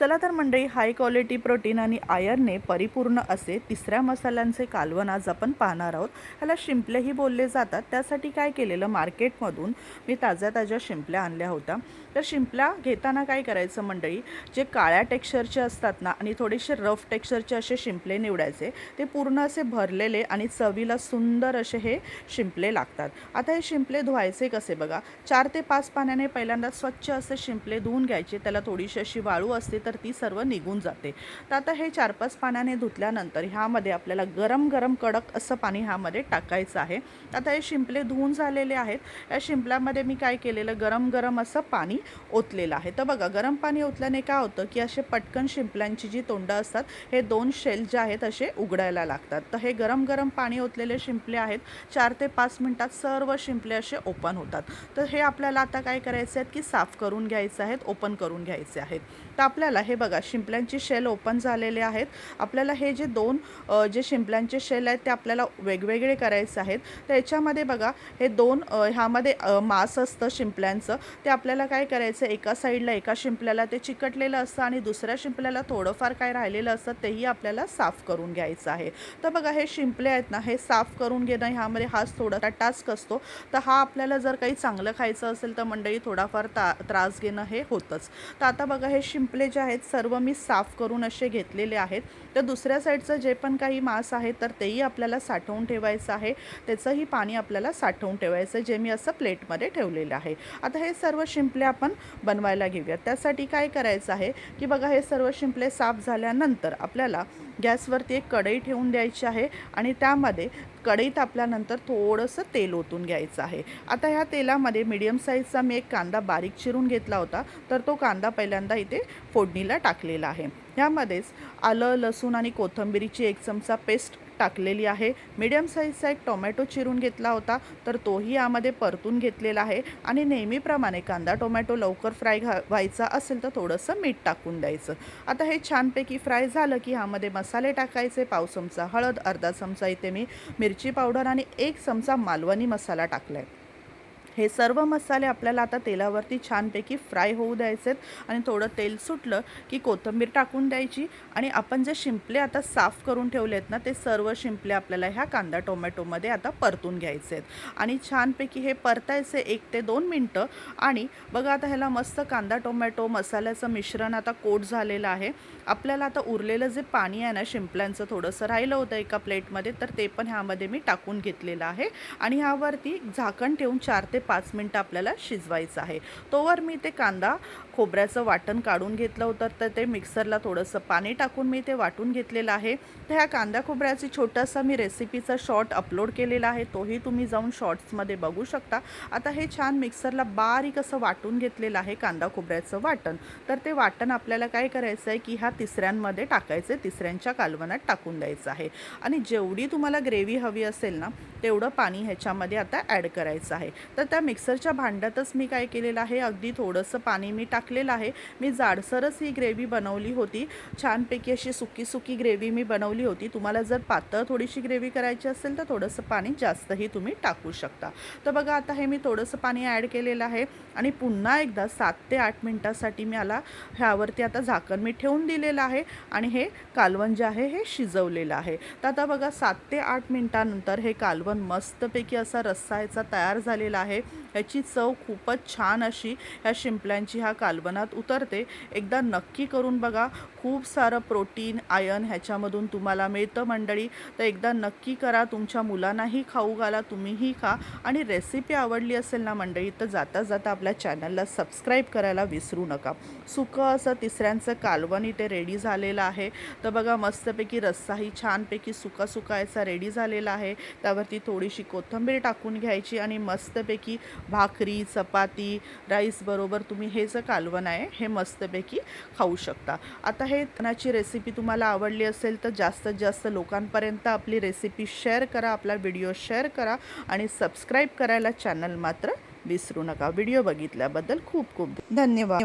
चला तर मंडळी, हाय क्वालिटी प्रोटीन आणि आयर्नने परिपूर्ण असे तिसऱ्या मसाल्यांचे कालवण आज आपण पाहणार आहोत। ह्याला शिंपलेही बोलले जातात। त्यासाठी काय केलेलं, मार्केटमधून मी ताज्या शिंपल्या आणल्या होत्या। तर शिंपल्या घेताना काय करायचं मंडळी, जे काळ्या टेक्स्चरचे असतात ना आणि थोडेसे रफ टेक्स्चरचे असे शिंपले निवडायचे। ते पूर्ण असे भरलेले आणि चवीला सुंदर असे हे शिंपले लागतात। आता हे शिंपले धुवायचे कसे बघा, 4 ते 5 पाण्याने पहिल्यांदा स्वच्छ असे शिंपले धुवून घ्यायचे। त्याला थोडीशी अशी वाळू असते तर ती सर्व निघून जाते। तर आता हे 4-5 पाण्याने धुतल्यानंतर ह्यामध्ये आपल्याला गरम कडक असं पाणी ह्यामध्ये टाकायचं आहे। आता हे शिंपले धुवून झालेले आहेत। या शिंपल्यामध्ये मी काय केलेलं, गरम असं पाणी ओतलेलं आहे। तर बघा, गरम पाणी ओतल्याने काय होतं की असे पटकन शिंपल्यांची जी तोंडं असतात हे 2 शेल जे आहेत असे उघडायला लागतात। तर हे गरम पाणी ओतलेले शिंपले आहेत, 4 ते 5 मिनिटात सर्व शिंपले असे ओपन होतात। तर हे आपल्याला आता काय करायचे आहेत की साफ करून घ्यायचे आहेत, ओपन करून घ्यायचे आहेत। तर आपल्याला हे बघा, शिंपल्यांची शेल ओपन झालेले आहेत। आपल्याला हे जे 2 जे शिंपल्यांचे शेल आहेत ते आपल्याला वेगवेगळे करायचे आहेत। तर याच्यामध्ये बघा, हे 2 ह्यामध्ये मांस असतं शिंपल्यांचं, ते आपल्याला काय करायचं, एका साईडला एका शिंपल्याला ते चिकटलेलं असतं आणि दुसऱ्या शिंपल्याला थोडंफार काय राहिलेलं असतं तेही आपल्याला साफ करून घ्यायचं आहे। तर बघा, हे शिंपले आहेत ना, हे साफ करून घेणं ह्यामध्ये हाच थोडासा टास्क असतो। तर हा आपल्याला जर काही चांगलं खायचं असेल तर मंडळी थोडाफार त्रास घेणं हे होतंच। तर आता बघा, हे शिंपले जे आहेत सर्व मी साफ करून असे घेतलेले आहेत। तर दुसऱ्या साईडचं जे पण काही मांस आहे तर तेही आपल्याला साठवून ठेवायचं आहे। त्याचंही पाणी आपल्याला साठवून ठेवायचं, जे मी असं प्लेटमध्ये ठेवलेलं आहे। आता हे सर्व शिंपले आपण बनवायला घेऊयात। त्यासाठी काय करायचं आहे की बघा, हे सर्व शिंपले साफ झाल्यानंतर आपल्याला गॅसवरती एक कढई ठेवून द्यायची आहे आणि त्यामध्ये कढईत आपल्यानंतर थोडंसं तेल ओतून घ्यायचं आहे। आता ह्या तेलामध्ये मीडियम साईजचा मी एक कांदा बारीक चिरून घेतला होता, तर तो कांदा पहिल्यांदा इथे फोडणीला टाकलेला आहे। ह्यामध्येच आलं, लसूण आणि कोथिंबीरीची 1 चमचा पेस्ट टाकलेली आहे। मीडियम साईजचा एक टोमॅटो चिरून घेतला होता, तर तोही यामध्ये परतून घेतलेला आहे। आणि नेहमीप्रमाणे कांदा टोमॅटो लवकर फ्राय व्हायचा असेल तर थोडंसं मीठ टाकून द्यायचं। आता हे छानपैकी फ्राय झालं की ह्यामध्ये मसाले टाकायचे। पाव चमचा हळद, अर्धा चमचा इथे मी मिरची पावडर आणि 1 चमचा मालवणी मसाला टाकला आहे। हे सर्व मसाले आपल्याला आता तेलावरती छानपैकी फ्राय होऊ द्यायचे आणि थोडं तेल सुटलं की कोथिंबीर टाकून द्यायची आणि आपण जे शिंपले आता साफ करून ठेवले आहेत ना, ते सर्व शिंपले आपल्याला ह्या कांदा टोमॅटोमध्ये आता परतून घ्यायचे आहेत आणि छानपैकी हे परतायचे 1 ते 2 मिनटं। आणि बघा, आता ह्याला मस्त कांदा टोमॅटो मसाल्याचं मिश्रण आता कोट झालेलं आहे। आपल्याला आता उरलेलं जे पाणी आहे ना, शिंपल्यांचं थोडंसं राहिलं होतं एका प्लेटमध्ये, तर ते पण ह्यामध्ये मी टाकून घेतलेलं आहे आणि ह्यावरती झाकण ठेवून 4 ते 5 मिनटं आपल्याला शिजवायचं आहे। तोवर मी ते कांदा खोबऱ्याचं वाटण काढून घेतलं होतं, तर ते मिक्सरला थोडंसं पाणी टाकून मी ते वाटून घेतलेलं आहे। तर ह्या कांदा खोबऱ्याची छोटासा मी रेसिपीचा शॉर्ट अपलोड केलेला आहे, तोही तुम्ही जाऊन शॉर्ट्समध्ये बघू शकता। आता हे छान मिक्सरला बारीक असं वाटून घेतलेलं आहे कांदा खोबऱ्याचं वाटण। तर ते वाटण आपल्याला काय करायचं आहे की ह्या तिसऱ्यांमध्ये टाकायचं, तिसऱ्यांच्या कालवणात टाकून द्यायचं आहे आणि जेवढी तुम्हाला ग्रेव्ही हवी असेल ना, तेवढं पाणी ह्याच्यामध्ये आता ॲड करायचं आहे। तर त्या मिक्सरच्या भांड्यातच मी काय केलेलं आहे, अगदी थोडंसं पाणी मी टाकलेलं आहे। मी जाडसरच ही ग्रेव्ही बनवली होती, छानपैकी अशी सुकी ग्रेव्ही मी बनवली होती। तुम्हाला जर पातळ थोडीशी ग्रेव्ही करायची असेल तर थोडंसं पाणी जास्तही तुम्ही टाकू शकता। तर बघा, आता हे मी थोडंसं पाणी ॲड केलेलं आहे आणि पुन्हा एकदा 7 ते 8 मिनटासाठी मला ह्यावरती आता झाकण मी ठेवून दिलेलं आहे आणि हे कालवण जे आहे हे शिजवलेलं आहे। तर आता बघा, 7 ते 8 मिनटानंतर हे कालवण मस्तपैकी असा रस्सा ह्याचा तयार झालेला आहे। याची चव खूपच छान अशी ह्या शिंपल्यांची ह्या कालवणात उतरते। एकदा नक्की करून बघा, खूप सारं प्रोटीन आयर्न ह्याच्यामधून तुम्हाला मिळतं मंडळी। तर एकदा नक्की करा, तुमच्या मुलांनाही खाऊ घाला, तुम्हीही खा आणि रेसिपी आवडली असेल ना मंडळी, तर जाता आपल्या चॅनलला सबस्क्राईब करायला विसरू नका। सुकं असं तिसऱ्यांचं कालवण इथे रेडी झालेलं आहे। तर बघा, मस्तपैकी रस्साही छानपैकी सुका याचा रेडी झालेला आहे। त्यावरती थोडीशी कोथिंबीर टाकून घ्यायची आणि मस्तपैकी भाकरी, चपाती, राईस बरोबर तुम्ही हे जे कालवण आहे हे मस्तपैकी खाऊ शकता। आता हे तनाची रेसिपी तुम्हाला आवडली असेल तर जास्तीत जास्त लोकांपर्यंत आपली रेसिपी शेअर करा, आपला व्हिडिओ शेअर करा आणि सबस्क्राईब करायला चॅनल मात्र विसरू नका। व्हिडिओ बघितल्याबद्दल खूप धन्यवाद।